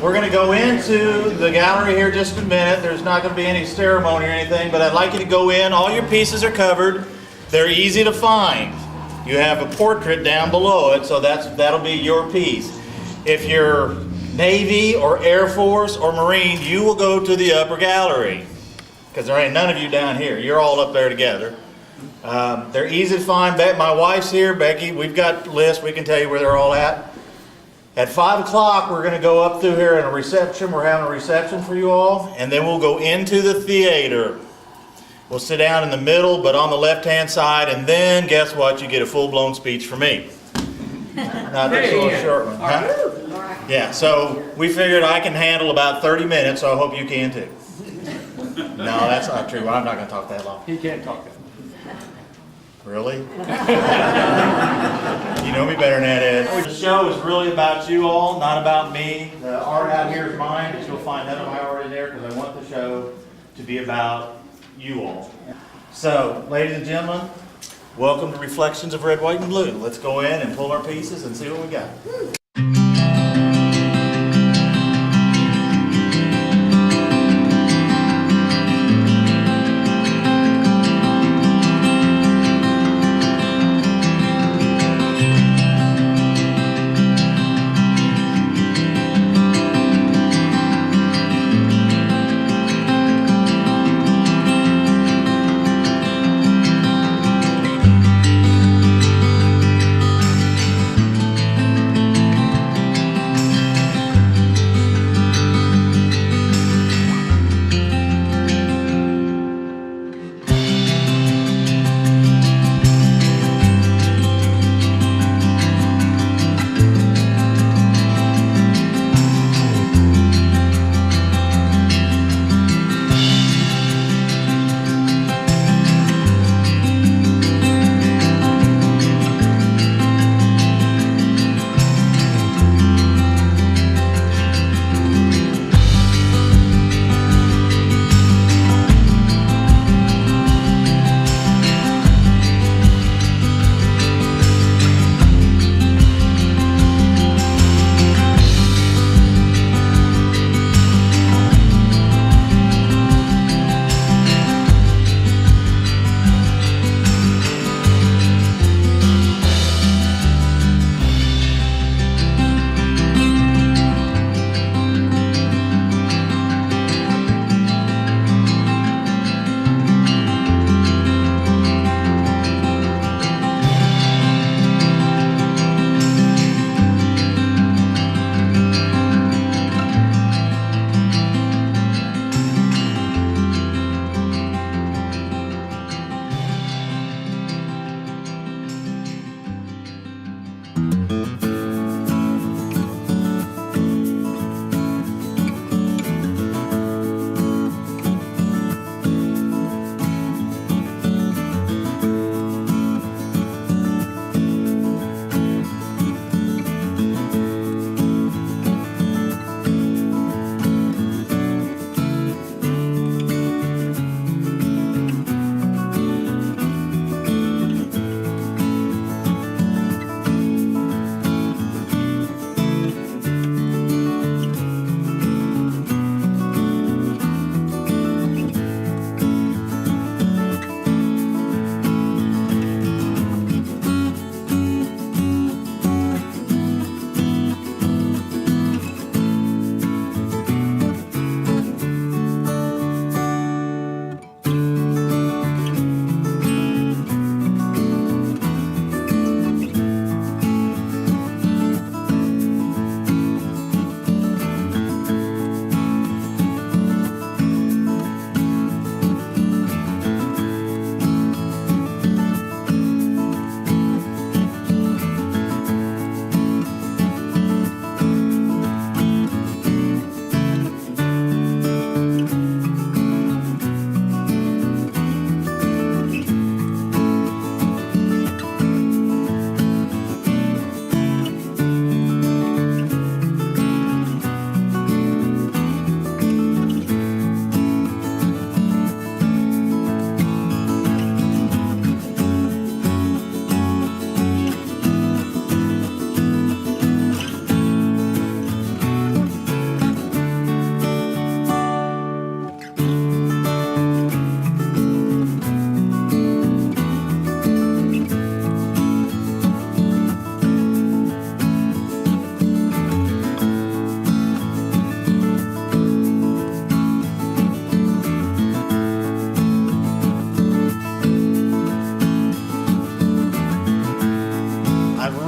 We're going to go into the gallery here just a minute. There's not going to be any ceremony or anything, but I'd like you to go in. All your pieces are covered. They're easy to find. You have a portrait down below it, so that'll be your piece. If you're Navy or Air Force or Marine, you will go to the upper gallery, because there ain't none of you down here. You're all up there together. They're easy to find. My wife's here, Becky. We've got lists. We can tell you where they're all at. At 5 o'clock, we're going to go up through here in a reception. We're having a reception for you all, and then we'll go into the theater. We'll sit down in the middle, but on the left-hand side, and then guess what? You get a full-blown speech from me. Not this little short one. Huh? Yeah, so we figured I can handle about 30 minutes, so I hope you can too. No, that's not true. I'm not going to talk that long. He can't talk that. Really? You know me better than that, Ed. The show is really about you all, not about me. The art out here is mine, but you'll find none of my art in there because I want the show to be about you all. So, ladies and gentlemen, welcome to Reflections of Red, White, and Blue. Let's go in and pull our pieces and see what we got.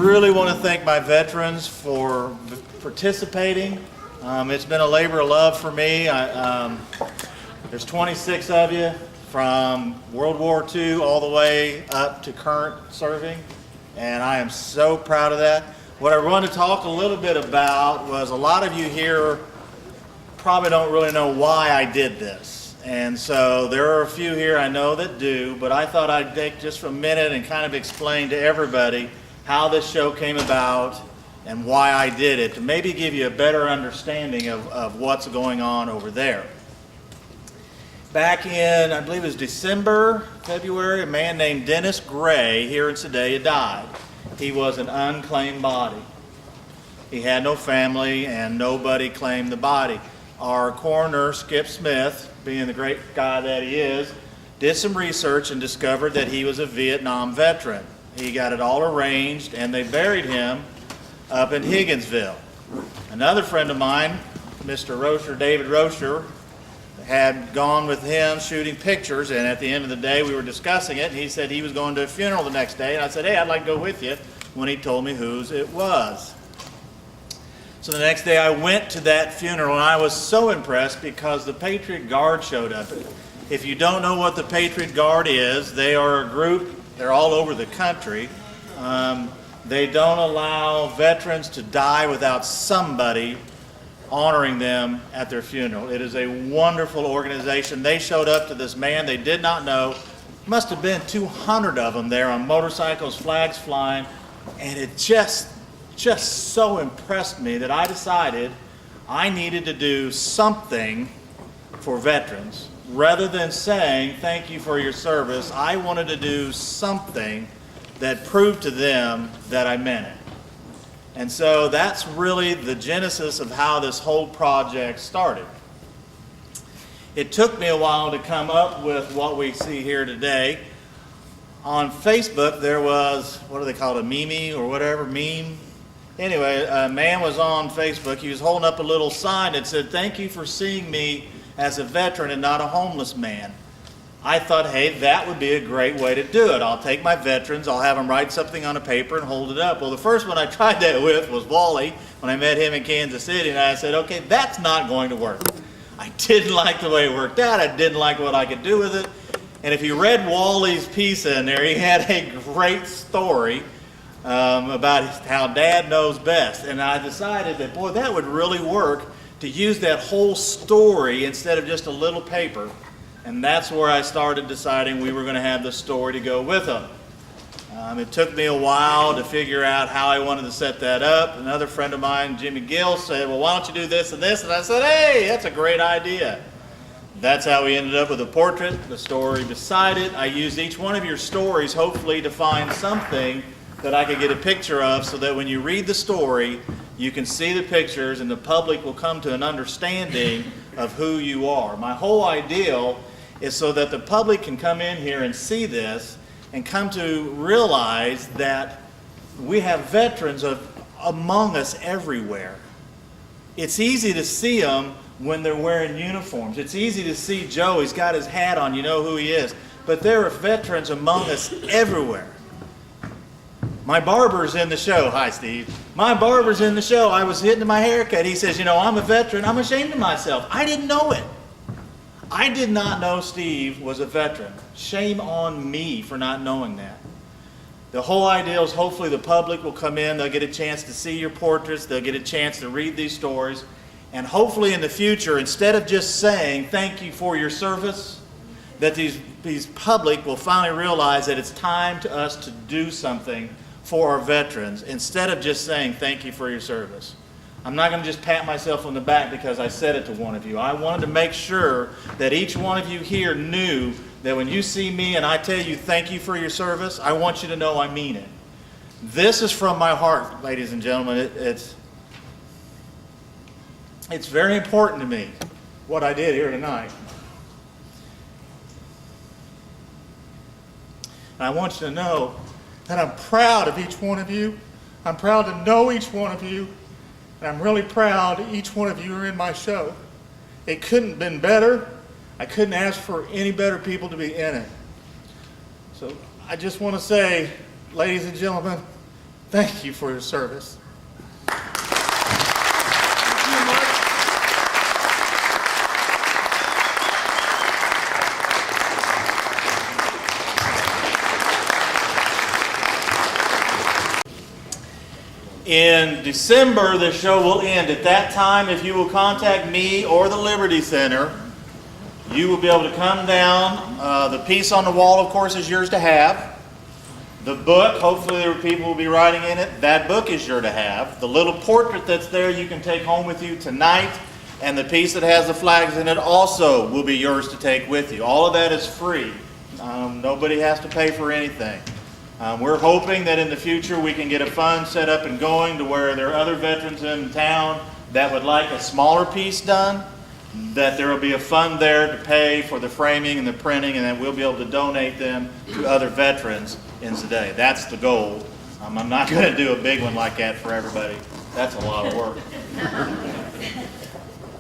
really want to thank my veterans for participating. It's been a labor of love for me. There's 26 of you from World War II all the way up to current serving, and I am so proud of that. What I want to talk a little bit about was a lot of you here probably don't really know why I did this. And so there are a few here I know that do, but I thought I'd take just a minute and kind of explain to everybody how this show came about and why I did it, to maybe give you a better understanding of what's going on over there. Back in, I believe it was December, February, a man named Dennis Gray here in Sedalia died. He was an unclaimed body. He had no family and nobody claimed the body. Our coroner, Skip Smith, being the great guy that he is, did some research and discovered that he was a Vietnam veteran. He got it all arranged and they buried him up in Higginsville. Another friend of mine, Mr. Rocher, David Rocher, had gone with him shooting pictures, and at the end of the day we were discussing it, and he said he was going to a funeral the next day, and I said, hey, I'd like to go with you, when he told me whose it was. So the next day I went to that funeral, and I was so impressed because the Patriot Guard showed up. If you don't know what the Patriot Guard is, they are a group, they're all over the country. They don't allow veterans to die without somebody honoring them at their funeral. It is a wonderful organization. They showed up to this man they did not know. Must have been 200 of them there on motorcycles, flags flying, and it just so impressed me that I decided I needed to do something for veterans. Rather than saying thank you for your service, I wanted to do something that proved to them that I meant it. And so that's really the genesis of how this whole project started. It took me a while to come up with what we see here today. On Facebook there was, what do they call it, a meme or whatever, meme? Anyway, a man was on Facebook, he was holding up a little sign that said, thank you for seeing me as a veteran and not a homeless man. I thought, hey, that would be a great way to do it. I'll take my veterans, I'll have them write something on a paper and hold it up. Well, the first one I tried that with was Wally, when I met him in Kansas City, and I said, okay, that's not going to work. I didn't like the way it worked out, I didn't like what I could do with it. And if you read Wally's piece in there, he had a great story about how Dad knows best. And I decided that, boy, that would really work to use that whole story instead of just a little paper. And that's where I started deciding we were going to have the story to go with them. It took me a while to figure out how I wanted to set that up. Another friend of mine, Jimmy Gill, said, well, why don't you do this and this? And I said, hey, that's a great idea. That's how we ended up with a portrait, the story beside it. I used each one of your stories, hopefully, to find something that I could get a picture of so that when you read the story, you can see the pictures and the public will come to an understanding of who you are. My whole ideal is so that the public can come in here and see this and come to realize that we have veterans among us everywhere. It's easy to see them when they're wearing uniforms. It's easy to see Joe, he's got his hat on, you know who he is. But there are veterans among us everywhere. My barber's in the show. Hi, Steve. My barber's in the show. I was hitting my haircut. He says, you know, I'm a veteran. I'm ashamed of myself. I didn't know it. I did not know Steve was a veteran. Shame on me for not knowing that. The whole idea is hopefully the public will come in, they'll get a chance to see your portraits, they'll get a chance to read these stories, and hopefully in the future, instead of just saying thank you for your service, that these public will finally realize that it's time to us to do something for our veterans, instead of just saying thank you for your service. I'm not going to just pat myself on the back because I said it to one of you. I wanted to make sure that each one of you here knew that when you see me and I tell you thank you for your service, I want you to know I mean it. This is from my heart, ladies and gentlemen. It's very important to me what I did here tonight. And I want you to know that I'm proud of each one of you. I'm proud to know each one of you. And I'm really proud each one of you are in my show. It couldn't have been better. I couldn't ask for any better people to be in it. So I just want to say, ladies and gentlemen, Thank you for your service. In December, the show will end. At that time, if you will contact me or the Liberty Center, you will be able to come down. The piece on the wall, of course, is yours to have. The book, hopefully there are people who will be writing in it. That book is yours to have. The little portrait that's there you can take home with you tonight. And the piece that has the flags in it also will be yours to take with you. All of that is free. Nobody has to pay for anything. We're hoping that in the future we can get a fund set up and going to where there are other veterans in town that would like a smaller piece done, that there will be a fund there to pay for the framing and the printing, and that we'll be able to donate them to other veterans in Sedalia. That's the goal. I'm not going to do a big one like that for everybody. That's a lot of work.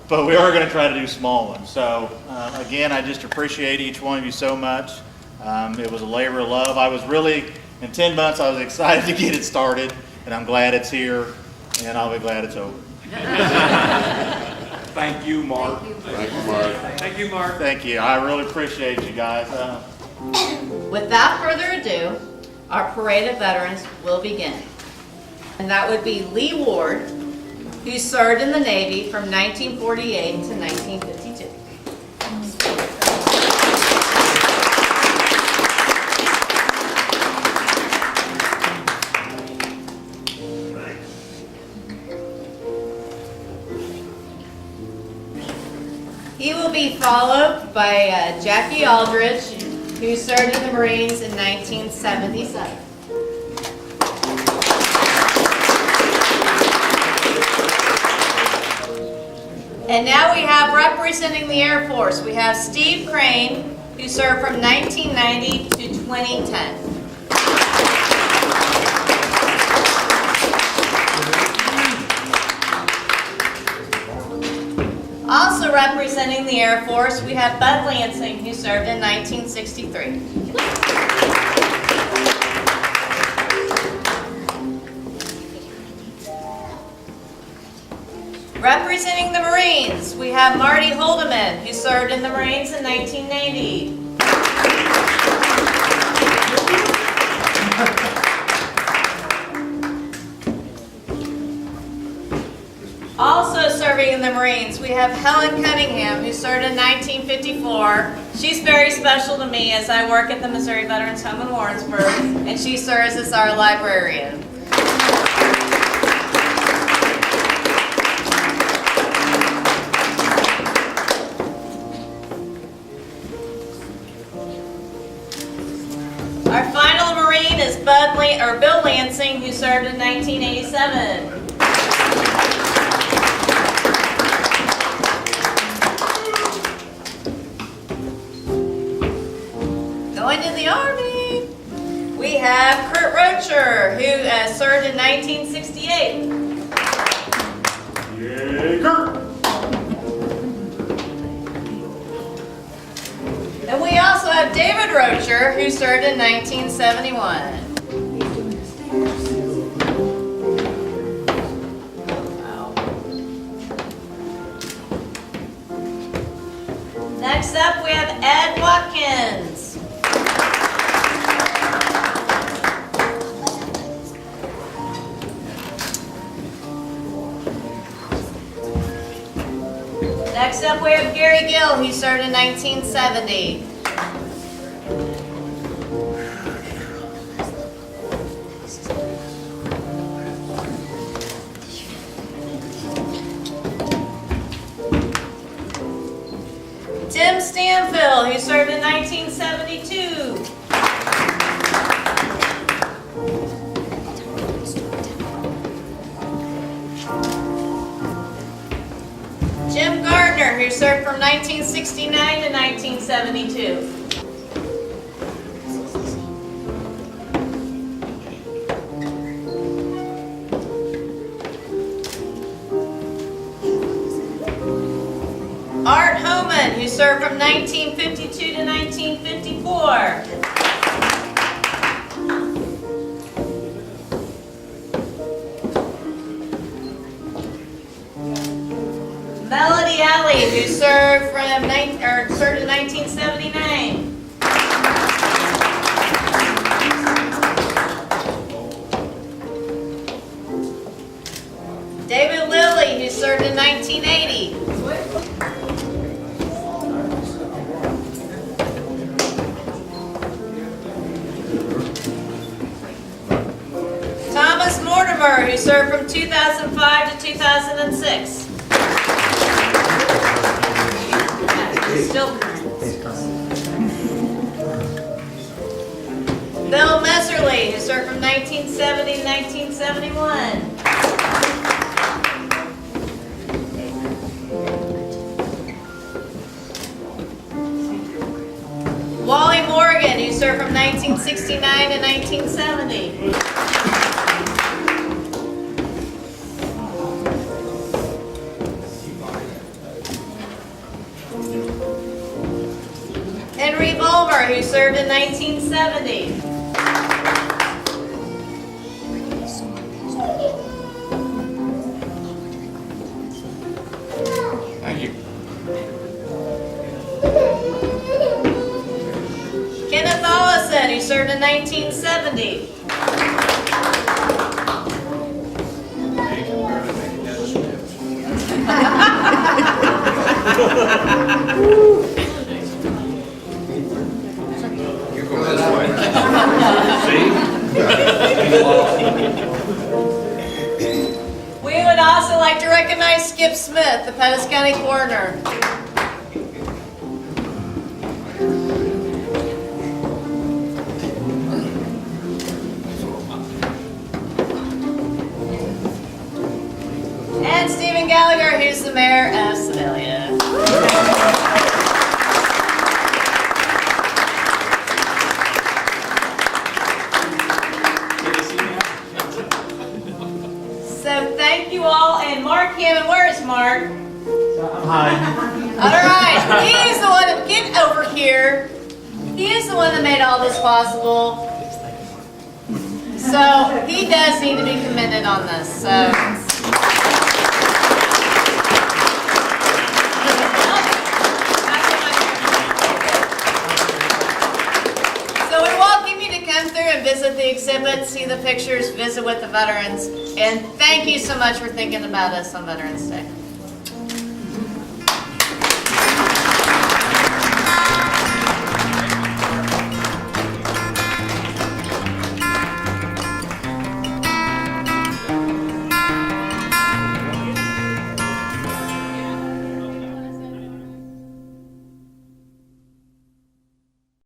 But we are going to try to do small ones. So again, I just appreciate each one of you so much. It was a labor of love. I was really, in 10 months, I was excited to get it started, and I'm glad it's here, and I'll be glad it's over. Thank you, Mark. Thank you, Mark. Thank you, Mark. Thank you. I really appreciate you guys. Without further ado, our parade of veterans will begin. And that would be Lee Ward, who served in the Navy from 1948 to 1952. He will be followed by Jackie Aldridge, who served in the Marines in 1977. And now we have representing the Air Force, we have Steve Crane, who served from 1990 to 2010. Also representing the Air Force, we have Bud Lansing, who served in 1963. Representing the Marines, we have Marty Holdeman, who served in the Marines in 1980. Also serving in the Marines, we have Helen Cunningham, who served in 1954. She's very special to me as I work at the Missouri Veterans Home in Warrensburg, and she serves as our librarian. Our final Marine is Bill Lansing, who served in 1987. Going to the Army, we have Kurt Rocher, who served in 1968. Yay, Kurt! And we also have David Rocher, who served in 1971. Next up, we have Ed Watkins. Next up, we have Gary Gill, who served in 1970. Tim Stanfield, who served in 1972. Jim Gardner, who served from 1969 to 1972. Art Homan, who served from 1952 to 1954. Liberty, who served served in 1979. David Lilly, who served in 1980. Thomas Mortimer, who served from 2005 to 2006. Still Bill Messerly, who served from 1970 to 1971. Wally Morgan, who served from 1969 to 1970. Henry Bulmer, who served in 1970. Thank you. Kenneth Ollison, who served in 1970. We would also like to recognize Skip Smith, the Pettis County Coroner. And Stephen Gallagher, who's the mayor of Sedalia. So thank you all, and Mark Hammond, where is Mark? Hi. All right, he is the one that, get over here. He is the one that made all this possible. So he does need to be commended on this. So we welcome you to come through and visit the exhibit, see the pictures, visit with the veterans, and thank you so much for thinking about us on Veterans Day.